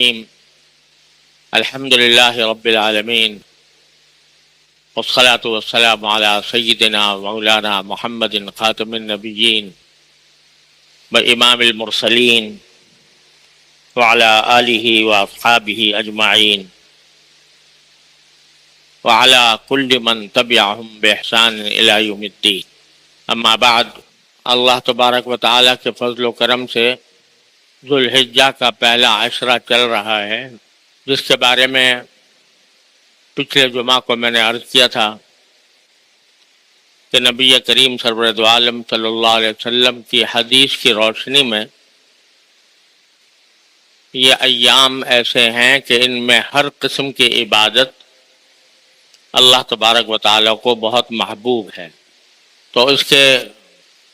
الحمد لله رب العالمين والصلاة والسلام على سيدنا مولانا محمد خاتم النبيين وإمام المرسلين وعلى آله وأصحابه أجمعين وعلى كل من تبعهم بإحسان إلى يوم الدين. اما بعد، اللہ تبارک و تعالیٰ کے فضل و کرم سے ذوالحجہ کا پہلا عشرہ چل رہا ہے، جس کے بارے میں پچھلے جمعہ کو میں نے عرض کیا تھا کہ نبی کریم سرور دو عالم صلی اللہ علیہ وسلم کی حدیث کی روشنی میں یہ ایام ایسے ہیں کہ ان میں ہر قسم کی عبادت اللہ تبارک و تعالیٰ کو بہت محبوب ہے. تو اس کے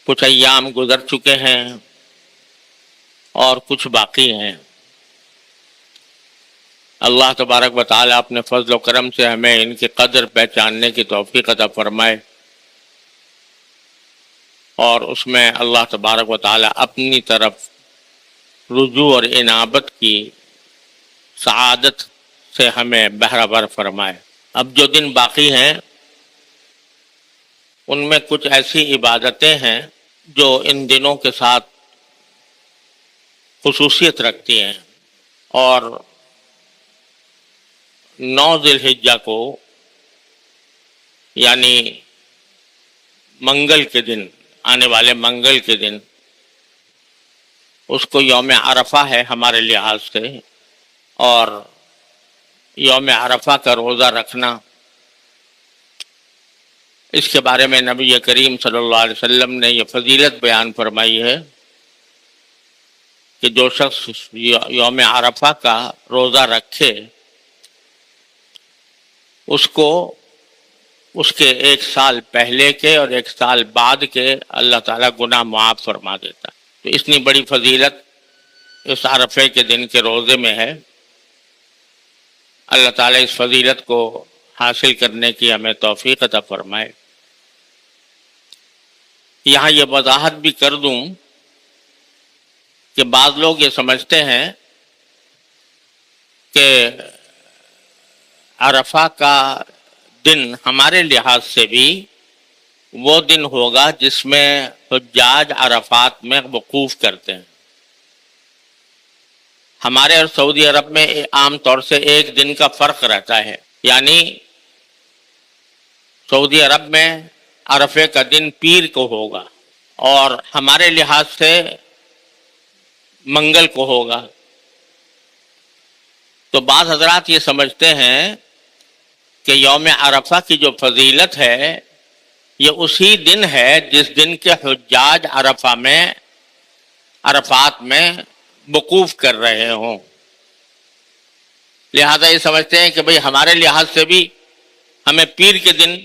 کچھ ایام گزر چکے ہیں اور کچھ باقی ہیں. اللہ تبارک و تعالیٰ اپنے فضل و کرم سے ہمیں ان کی قدر پہچاننے کی توفیق عطا فرمائے، اور اس میں اللہ تبارک و تعالیٰ اپنی طرف رجوع اور انابت کی سعادت سے ہمیں بہرہ بر فرمائے. اب جو دن باقی ہیں ان میں کچھ ایسی عبادتیں ہیں جو ان دنوں کے ساتھ خصوصیت رکھتی ہیں، اور 9 ذی الحجہ کو یعنی منگل کے دن، آنے والے منگل کے دن، اس کو یوم عرفہ ہے ہمارے لحاظ سے، اور یوم عرفہ کا روزہ رکھنا، اس کے بارے میں نبی کریم صلی اللہ علیہ وسلم نے یہ فضیلت بیان فرمائی ہے کہ جو شخص یوم عرفہ کا روزہ رکھے اس کو اس کے 1 سال پہلے کے اور 1 سال بعد کے اللہ تعالیٰ گناہ معاف فرما دیتا ہے. تو اتنی بڑی فضیلت اس عرفے کے دن کے روزے میں ہے. اللہ تعالیٰ اس فضیلت کو حاصل کرنے کی ہمیں توفیق عطا فرمائے. یہاں یہ وضاحت بھی کر دوں کہ بعض لوگ یہ سمجھتے ہیں کہ عرفہ کا دن ہمارے لحاظ سے بھی وہ دن ہوگا جس میں حجاج عرفات میں وقوف کرتے ہیں. ہمارے اور سعودی عرب میں عام طور سے 1 دن کا فرق رہتا ہے، یعنی سعودی عرب میں عرفے کا دن پیر کو ہوگا اور ہمارے لحاظ سے منگل کو ہوگا. تو بعض حضرات یہ سمجھتے ہیں کہ یوم عرفہ کی جو فضیلت ہے یہ اسی دن ہے جس دن کے حجاج عرفات میں وقوف کر رہے ہوں. لہذا یہ سمجھتے ہیں کہ بھئی ہمارے لحاظ سے بھی ہمیں پیر کے دن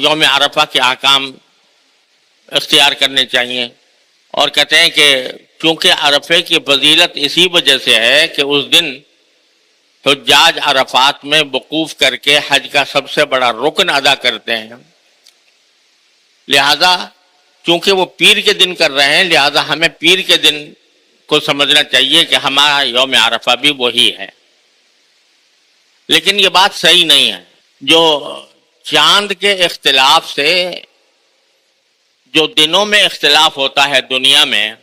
یوم عرفہ کے احکام اختیار کرنے چاہیے، اور کہتے ہیں کہ چونکہ عرفے کی فضیلت اسی وجہ سے ہے کہ اس دن حجاج عرفات میں وقوف کر کے حج کا سب سے بڑا رکن ادا کرتے ہیں. لہذا چونکہ وہ پیر کے دن کر رہے ہیں، لہذا ہمیں پیر کے دن کو سمجھنا چاہیے کہ ہمارا یوم عرفہ بھی وہی ہے. لیکن یہ بات صحیح نہیں ہے. جو چاند کے اختلاف سے جو دنوں میں اختلاف ہوتا ہے دنیا میں،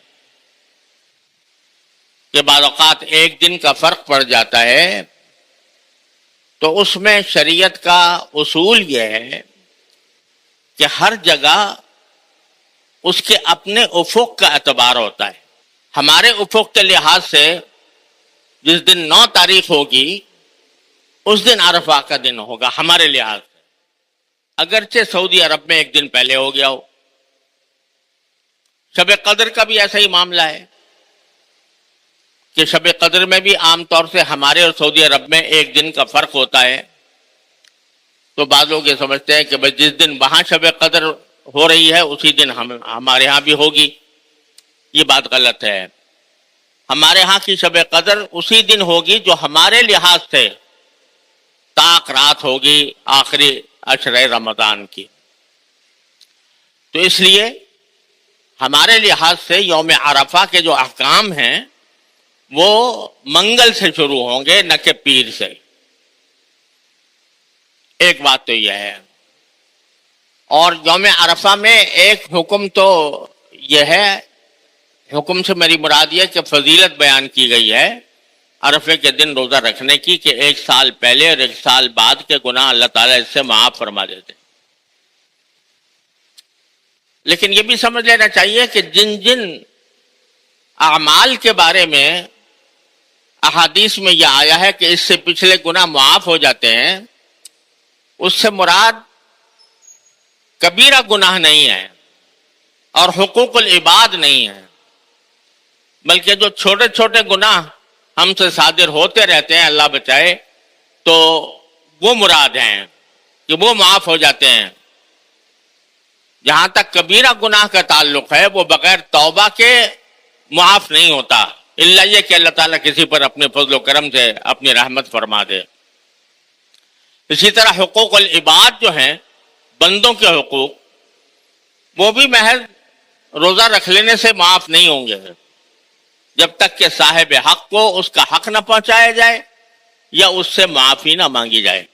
کہ بعض اوقات 1 دن کا فرق پڑ جاتا ہے، تو اس میں شریعت کا اصول یہ ہے کہ ہر جگہ اس کے اپنے افق کا اعتبار ہوتا ہے. ہمارے افق کے لحاظ سے جس دن 9 تاریخ ہوگی اس دن عرفہ کا دن ہوگا ہمارے لحاظ سے، اگرچہ سعودی عرب میں 1 دن پہلے ہو گیا ہو. شب قدر کا بھی ایسا ہی معاملہ ہے کہ شب قدر میں بھی عام طور سے ہمارے اور سعودی عرب میں 1 دن کا فرق ہوتا ہے. تو بعض لوگ یہ سمجھتے ہیں کہ بھئی جس دن وہاں شب قدر ہو رہی ہے اسی دن ہمارے ہاں بھی ہوگی. یہ بات غلط ہے. ہمارے ہاں کی شب قدر اسی دن ہوگی جو ہمارے لحاظ سے طاق رات ہوگی آخری عشرہ رمضان کی. تو اس لیے ہمارے لحاظ سے یوم عرفہ کے جو احکام ہیں وہ منگل سے شروع ہوں گے نہ کہ پیر سے. ایک بات تو یہ ہے. اور یوم عرفہ میں ایک حکم تو یہ ہے، حکم سے میری مراد یہ کہ فضیلت بیان کی گئی ہے عرفے کے دن روزہ رکھنے کی، کہ ایک سال پہلے اور ایک سال بعد کے گناہ اللہ تعالیٰ اس سے معاف فرما دیتے. لیکن یہ بھی سمجھ لینا چاہیے کہ جن جن اعمال کے بارے میں احادیث میں یہ آیا ہے کہ اس سے پچھلے گناہ معاف ہو جاتے ہیں، اس سے مراد کبیرہ گناہ نہیں ہے اور حقوق العباد نہیں ہے، بلکہ جو چھوٹے چھوٹے گناہ ہم سے صادر ہوتے رہتے ہیں، اللہ بچائے، تو وہ مراد ہیں کہ وہ معاف ہو جاتے ہیں. جہاں تک کبیرہ گناہ کا تعلق ہے وہ بغیر توبہ کے معاف نہیں ہوتا، الا یہ کہ اللہ تعالیٰ کسی پر اپنے فضل و کرم سے اپنی رحمت فرما دے. اسی طرح حقوق العباد جو ہیں، بندوں کے حقوق، وہ بھی محض روزہ رکھ لینے سے معاف نہیں ہوں گے جب تک کہ صاحب حق کو اس کا حق نہ پہنچایا جائے یا اس سے معافی نہ مانگی جائے.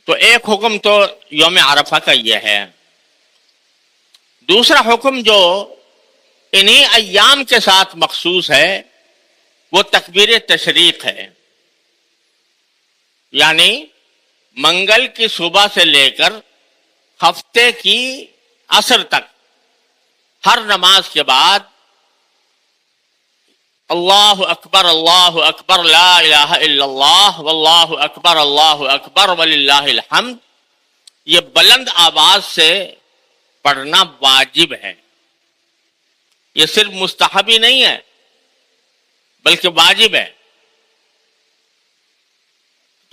تو ایک حکم تو یوم عرفہ کا یہ ہے. دوسرا حکم جو انہی ایام کے ساتھ مخصوص ہے وہ تکبیر تشریق ہے. یعنی منگل کی صبح سے لے کر ہفتے کی عصر تک ہر نماز کے بعد اللہ اکبر لا الہ الا اللہ واللہ اکبر وللہ الحمد، یہ بلند آواز سے پڑھنا واجب ہے. یہ صرف مستحب ہی نہیں ہے بلکہ واجب ہے.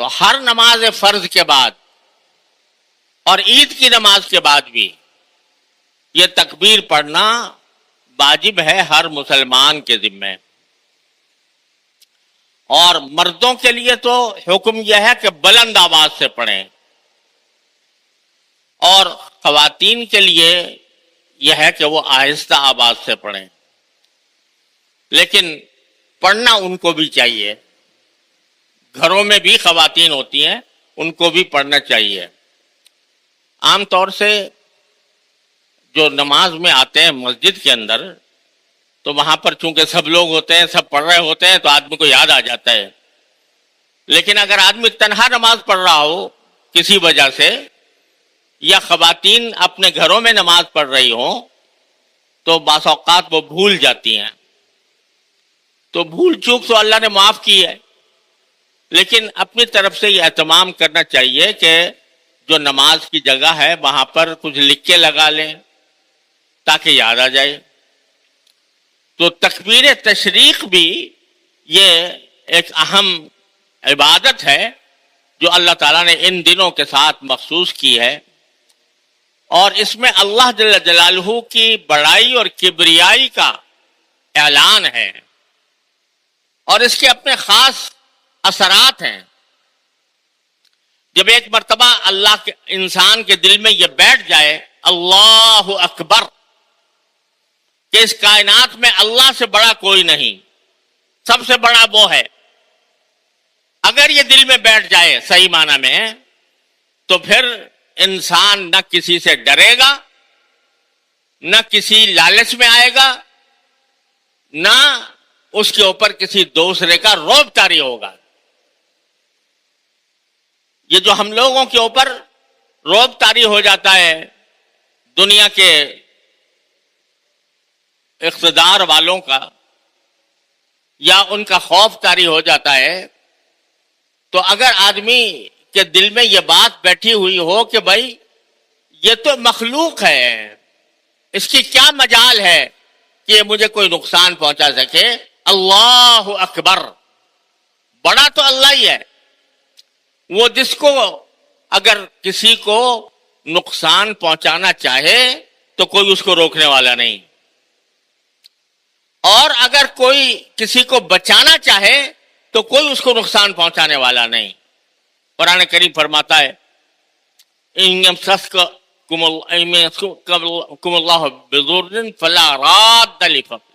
تو ہر نماز فرض کے بعد اور عید کی نماز کے بعد بھی یہ تکبیر پڑھنا واجب ہے ہر مسلمان کے ذمہ. اور مردوں کے لیے تو حکم یہ ہے کہ بلند آواز سے پڑھیں، اور خواتین کے لیے یہ ہے کہ وہ آہستہ آواز سے پڑھیں. لیکن پڑھنا ان کو بھی چاہیے، گھروں میں بھی خواتین ہوتی ہیں، ان کو بھی پڑھنا چاہیے. عام طور سے جو نماز میں آتے ہیں مسجد کے اندر، تو وہاں پر چونکہ سب لوگ ہوتے ہیں، سب پڑھ رہے ہوتے ہیں، تو آدمی کو یاد آ جاتا ہے. لیکن اگر آدمی تنہا نماز پڑھ رہا ہو کسی وجہ سے، یا خواتین اپنے گھروں میں نماز پڑھ رہی ہوں، تو بعض اوقات وہ بھول جاتی ہیں. تو بھول چوک تو اللہ نے معاف کی ہے، لیکن اپنی طرف سے یہ اہتمام کرنا چاہیے کہ جو نماز کی جگہ ہے وہاں پر کچھ لکھ کے لگا لیں تاکہ یاد آ جائے. تو تکبیر تشریق بھی یہ ایک اہم عبادت ہے جو اللہ تعالیٰ نے ان دنوں کے ساتھ مخصوص کی ہے، اور اس میں اللہ جل جلالہ کی بڑائی اور کبریائی کا اعلان ہے، اور اس کے اپنے خاص اثرات ہیں. جب ایک مرتبہ اللہ کے انسان کے دل میں یہ بیٹھ جائے اللہ اکبر کہ اس کائنات میں اللہ سے بڑا کوئی نہیں، سب سے بڑا وہ ہے، اگر یہ دل میں بیٹھ جائے صحیح معنی میں، تو پھر انسان نہ کسی سے ڈرے گا، نہ کسی لالچ میں آئے گا، نہ اس کے اوپر کسی دوسرے کا رعب طاری ہوگا. یہ جو ہم لوگوں کے اوپر رعب طاری ہو جاتا ہے دنیا کے اقتدار والوں کا، یا ان کا خوف طاری ہو جاتا ہے، تو اگر آدمی کے دل میں یہ بات بیٹھی ہوئی ہو کہ بھائی یہ تو مخلوق ہے، اس کی کیا مجال ہے کہ یہ مجھے کوئی نقصان پہنچا سکے، اللہ اکبر، بڑا تو اللہ ہی ہے، وہ جس کو اگر کسی کو نقصان پہنچانا چاہے تو کوئی اس کو روکنے والا نہیں، اور اگر کوئی کسی کو بچانا چاہے تو کوئی اس کو نقصان پہنچانے والا نہیں. قرآن کریم فرماتا ہے إِن يَمْسَسْكَكُمُ اللَّهُ بِضُرٍّ فَلَا رَادَّ لِفَضْلِهِ،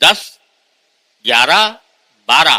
10, 11, 12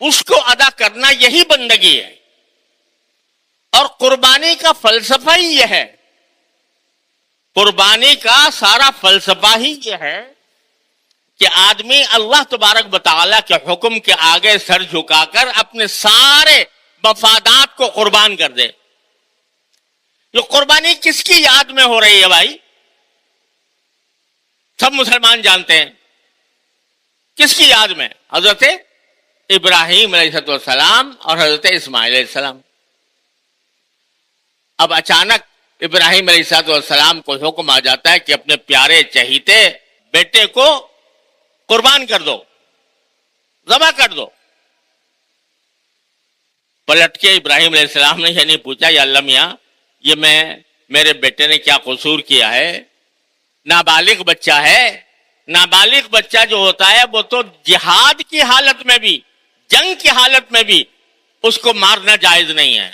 اس کو ادا کرنا یہی بندگی ہے. اور قربانی کا فلسفہ ہی یہ ہے، قربانی کا سارا فلسفہ ہی یہ ہے کہ آدمی اللہ تبارک و تعالیٰ کے حکم کے آگے سر جھکا کر اپنے سارے مفادات کو قربان کر دے. یہ قربانی کس کی یاد میں ہو رہی ہے بھائی؟ سب مسلمان جانتے ہیں. کس کی یاد میں؟ حضرت ابراہیم علیہ السلام اور حضرت اسماعیل علیہ السلام. اب اچانک ابراہیم علیہ السلام کو حکم آ جاتا ہے کہ اپنے پیارے چہیتے بیٹے کو قربان کر دو، ذبح کر دو. پلٹ کے ابراہیم علیہ السلام نے یہ نہیں پوچھا یا اللہ میاں یہ میرے بیٹے نے کیا قصور کیا ہے؟ نابالغ بچہ ہے. نابالغ بچہ جو ہوتا ہے وہ تو جہاد کی حالت میں بھی، جنگ کی حالت میں بھی اس کو مارنا جائز نہیں ہے.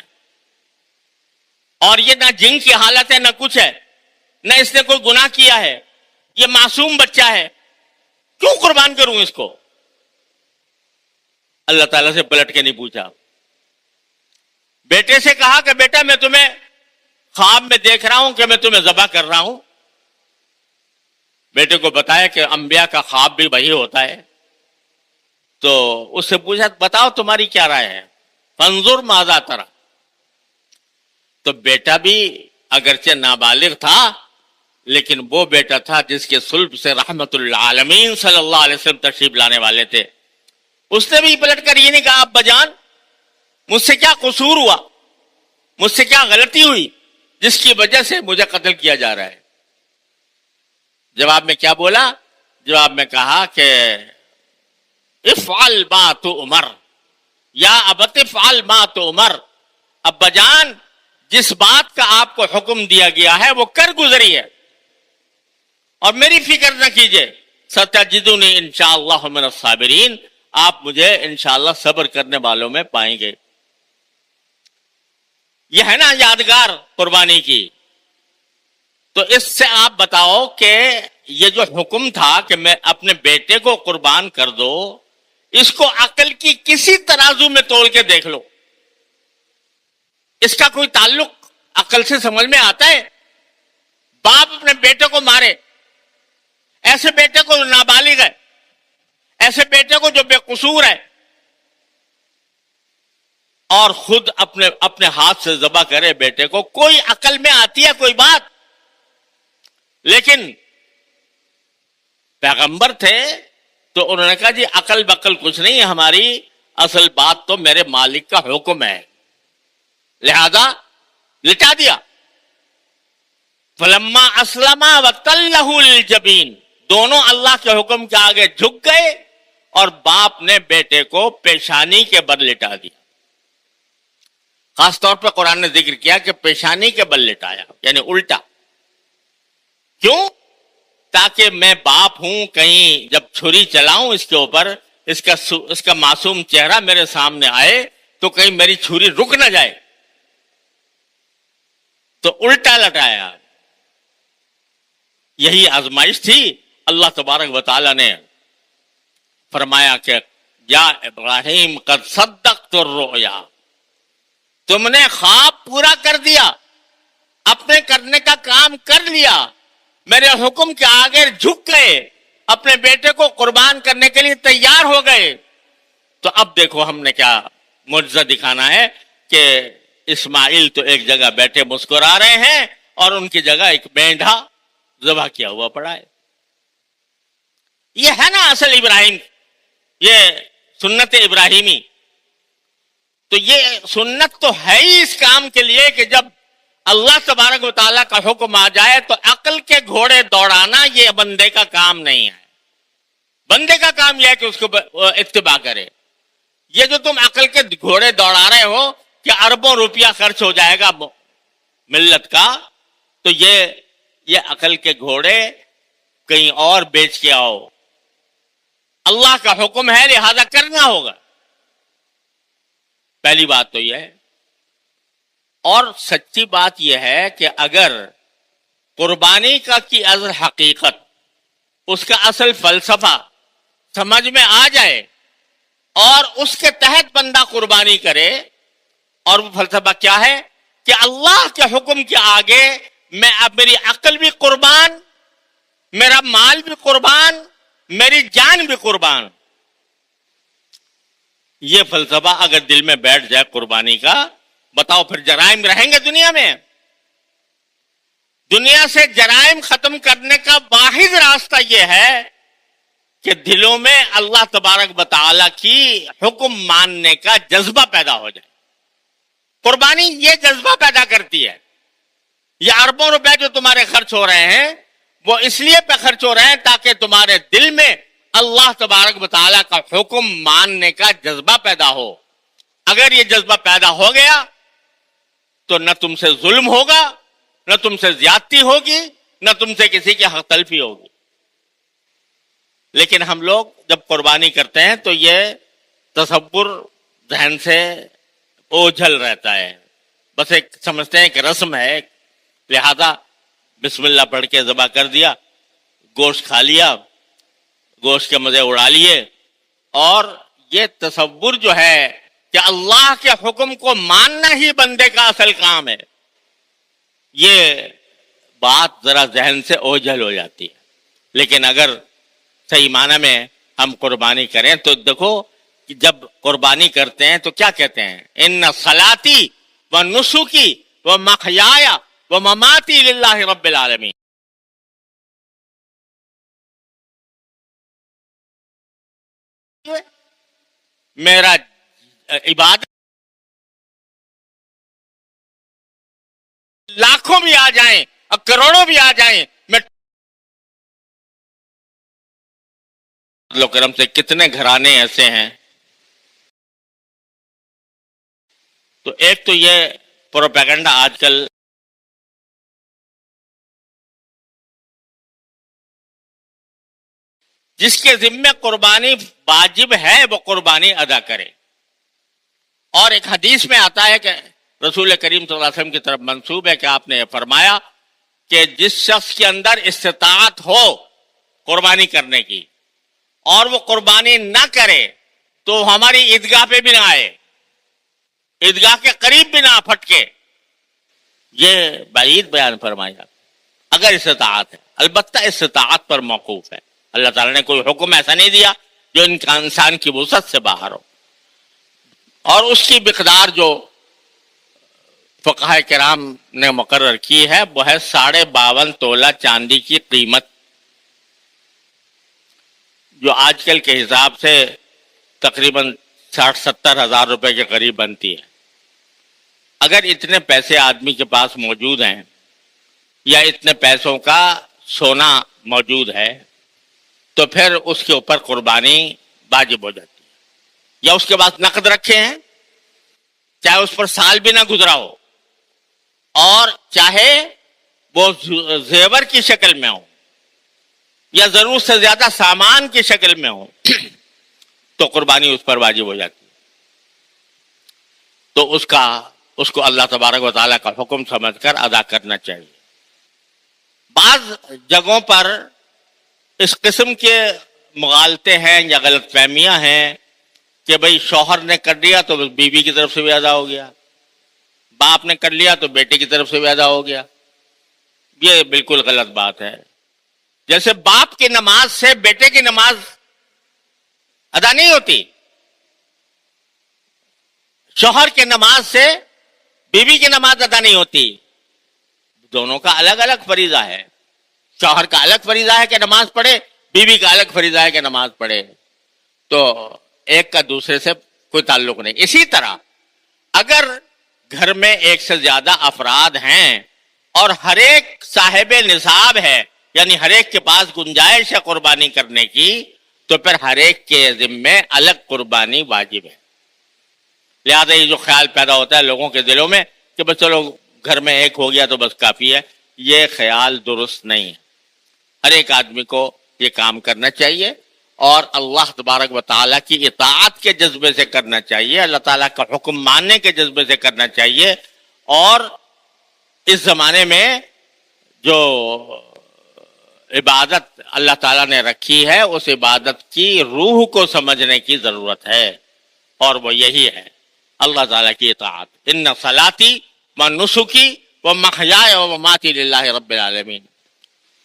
اور یہ نہ جنگ کی حالت ہے نہ کچھ ہے، نہ اس نے کوئی گناہ کیا ہے، یہ معصوم بچہ ہے، کیوں قربان کروں اس کو؟ اللہ تعالیٰ سے پلٹ کے نہیں پوچھا. بیٹے سے کہا کہ بیٹا میں تمہیں خواب میں دیکھ رہا ہوں کہ میں تمہیں ذبح کر رہا ہوں. بیٹے کو بتایا کہ انبیاء کا خواب بھی وہی ہوتا ہے. تو اس سے پوچھا بتاؤ تمہاری کیا رائے ہے؟ فانظر ماذا ترى. تو بیٹا بھی اگرچہ نابالغ تھا لیکن وہ بیٹا تھا جس کے صلب سے رحمت العالمین صلی اللہ علیہ وسلم تشریف لانے والے تھے. اس نے بھی پلٹ کر یہ نہیں کہا ابا جان مجھ سے کیا قصور ہوا، مجھ سے کیا غلطی ہوئی جس کی وجہ سے مجھے قتل کیا جا رہا ہے. جواب میں کیا بولا؟ جواب میں کہا کہ افعل ما تؤمر یا ابت افعل ما تؤمر. ابا جان جس بات کا آپ کو حکم دیا گیا ہے وہ کر گزری ہے اور میری فکر نہ کیجئے. ستجدنی انشاءاللہ من الصابرین. آپ مجھے انشاءاللہ صبر کرنے والوں میں پائیں گے. یہ ہے نا یادگار قربانی کی. تو اس سے آپ بتاؤ کہ یہ جو حکم تھا کہ میں اپنے بیٹے کو قربان کر دو، اس کو عقل کی کسی ترازو میں تول کے دیکھ لو، اس کا کوئی تعلق عقل سے سمجھ میں آتا ہے؟ باپ اپنے بیٹے کو مارے، ایسے بیٹے کو جو نابالغ ہے، ایسے بیٹے کو جو بے قصور ہے، اور خود اپنے ہاتھ سے ذبح کرے بیٹے کو. کوئی عقل میں آتی ہے کوئی بات؟ لیکن پیغمبر تھے تو انہوں نے کہا جی عقل بقل کچھ نہیں ہے ہماری، اصل بات تو میرے مالک کا حکم ہے، لہذا لٹا دیا. فلما اسلما وتلہ للجبین. دونوں اللہ کے حکم کے آگے جھک گئے اور باپ نے بیٹے کو پیشانی کے بل لٹا دیا. خاص طور پر قرآن نے ذکر کیا کہ پیشانی کے بل لٹایا، یعنی الٹا. کیوں؟ تاکہ میں باپ ہوں، کہیں جب چھری چلاؤں اس کے اوپر، اس کا معصوم چہرہ میرے سامنے آئے تو کہیں میری چھری رک نہ جائے. تو الٹا لٹایا. یہی آزمائش تھی. اللہ تبارک و تعالی نے فرمایا کہ یا ابراہیم قد صدقت الرؤیا. تم نے خواب پورا کر دیا، اپنے کرنے کا کام کر لیا، میرے حکم کے آگے جھک گئے، اپنے بیٹے کو قربان کرنے کے لیے تیار ہو گئے. تو اب دیکھو ہم نے کیا معجزہ دکھانا ہے کہ اسماعیل تو ایک جگہ بیٹھے مسکرا رہے ہیں اور ان کی جگہ ایک مینڈھا ذبح کیا ہوا پڑا ہے. یہ ہے نا اصل ابراہیم، یہ سنت ابراہیمی. تو یہ سنت تو ہے ہی اس کام کے لیے کہ جب اللہ تبارک و تعالیٰ کا حکم آ جائے تو عقل کے گھوڑے دوڑانا یہ بندے کا کام نہیں ہے. بندے کا کام یہ ہے کہ اس کو اتباع کرے. یہ جو تم عقل کے گھوڑے دوڑا رہے ہو کہ اربوں روپیہ خرچ ہو جائے گا ملت کا، تو یہ عقل کے گھوڑے کہیں اور بیچ کے آؤ. اللہ کا حکم ہے لہذا کرنا ہوگا. پہلی بات تو یہ ہے. اور سچی بات یہ ہے کہ اگر قربانی کا کی اصل حقیقت، اس کا اصل فلسفہ سمجھ میں آ جائے اور اس کے تحت بندہ قربانی کرے. اور وہ فلسفہ کیا ہے کہ اللہ کے حکم کے آگے میں اب میری عقل بھی قربان، میرا مال بھی قربان، میری جان بھی قربان. یہ فلسفہ اگر دل میں بیٹھ جائے قربانی کا، بتاؤ پھر جرائم رہیں گے دنیا میں؟ دنیا سے جرائم ختم کرنے کا واحد راستہ یہ ہے کہ دلوں میں اللہ تبارک و تعالی کی حکم ماننے کا جذبہ پیدا ہو جائے. قربانی یہ جذبہ پیدا کرتی ہے. یہ اربوں روپے جو تمہارے خرچ ہو رہے ہیں وہ اس لیے پہ خرچ ہو رہے ہیں تاکہ تمہارے دل میں اللہ تبارک و تعالیٰ کا حکم ماننے کا جذبہ پیدا ہو. اگر یہ جذبہ پیدا ہو گیا تو نہ تم سے ظلم ہوگا، نہ تم سے زیادتی ہوگی، نہ تم سے کسی کی حق تلفی ہوگی. لیکن ہم لوگ جب قربانی کرتے ہیں تو یہ تصور ذہن سے اوجھل رہتا ہے. بس ایک سمجھتے ہیں کہ رسم ہے، لہذا بسم اللہ پڑھ کے ذبح کر دیا، گوشت کھا لیا، گوشت کے مزے اڑا لیے. اور یہ تصور جو ہے کہ اللہ کے حکم کو ماننا ہی بندے کا اصل کام ہے، یہ بات ذرا ذہن سے اوجھل ہو جاتی ہے. لیکن اگر صحیح معنی میں ہم قربانی کریں تو دیکھو کہ جب قربانی کرتے ہیں تو کیا کہتے ہیں؟ ان صلاتی و نسکی و محیای و مماتی للہ رب العالمین. میرا عبادت لاکھوں بھی آ جائیں اور کروڑوں بھی آ جائیں، میں اللہ کرم سے کتنے گھرانے ایسے ہیں. تو ایک تو یہ پروپیگنڈا آج کل جس کے ذمے قربانی واجب ہے وہ قربانی ادا کرے. اور ایک حدیث میں آتا ہے کہ رسول کریم صلی اللہ علیہ وسلم کی طرف منسوب ہے کہ آپ نے فرمایا کہ جس شخص کے اندر استطاعت ہو قربانی کرنے کی اور وہ قربانی نہ کرے تو ہماری عیدگاہ پہ بھی نہ آئے، عیدگاہ کے قریب بھی نہ پھٹکے. یہ بعید بیان فرمایا اگر استطاعت ہے. البتہ استطاعت پر موقوف ہے. اللہ تعالیٰ نے کوئی حکم ایسا نہیں دیا جو انسان کی وسعت سے باہر ہو. اور اس کی مقدار جو فقہاء کرام نے مقرر کی ہے وہ ہے 52.5 تولہ چاندی کی قیمت، جو آج کل کے حساب سے تقریباً 60-70 ہزار روپے کے قریب بنتی ہے. اگر اتنے پیسے آدمی کے پاس موجود ہیں یا اتنے پیسوں کا سونا موجود ہے تو پھر اس کے اوپر قربانی واجب ہو جاتی ہے. یا اس کے پاس نقد رکھے ہیں، چاہے اس پر سال بھی نہ گزرا ہو اور چاہے وہ زیور کی شکل میں ہو یا ضرورت سے زیادہ سامان کی شکل میں ہو تو قربانی اس پر واجب ہو جاتی ہے. تو اس کو اللہ تبارک و تعالیٰ کا حکم سمجھ کر ادا کرنا چاہیے. بعض جگہوں پر اس قسم کے مغالطے ہیں یا غلط فہمیاں ہیں کہ بھئی شوہر نے کر لیا تو بیوی کی طرف سے بھی ادا ہو گیا، باپ نے کر لیا تو بیٹے کی طرف سے بھی ادا ہو گیا. یہ بالکل غلط بات ہے. جیسے باپ کی نماز سے بیٹے کی نماز ادا نہیں ہوتی، شوہر کی نماز سے بیوی کی نماز ادا نہیں ہوتی. دونوں کا الگ الگ فریضہ ہے. شوہر کا الگ فریضہ ہے کہ نماز پڑھے، بیوی کا الگ فریضہ ہے کہ نماز پڑھے. تو ایک کا دوسرے سے کوئی تعلق نہیں. اسی طرح اگر گھر میں ایک سے زیادہ افراد ہیں اور ہر ایک صاحب نصاب ہے، یعنی ہر ایک کے پاس گنجائش ہے قربانی کرنے کی، تو پھر ہر ایک کے ذمے الگ قربانی واجب ہے. لہذا یہ جو خیال پیدا ہوتا ہے لوگوں کے دلوں میں کہ بس چلو گھر میں ایک ہو گیا تو بس کافی ہے، یہ خیال درست نہیں ہے. ہر ایک آدمی کو یہ کام کرنا چاہیے اور اللہ تبارک و تعالیٰ کی اطاعت کے جذبے سے کرنا چاہیے، اللہ تعالیٰ کا حکم ماننے کے جذبے سے کرنا چاہیے. اور اس زمانے میں جو عبادت اللہ تعالیٰ نے رکھی ہے اس عبادت کی روح کو سمجھنے کی ضرورت ہے. اور وہ یہی ہے اللہ تعالیٰ کی اطاعت. ان صلاتی و نسکی و محیای و مماتی للہ رب العالمین.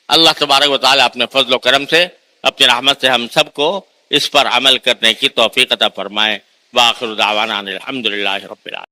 اللہ تبارک و تعالیٰ اپنے فضل و کرم سے اپنی رحمت سے ہم سب کو اس پر عمل کرنے کی توفیق عطا فرمائے. وآخر دعوانا الحمد للہ رب العالمین.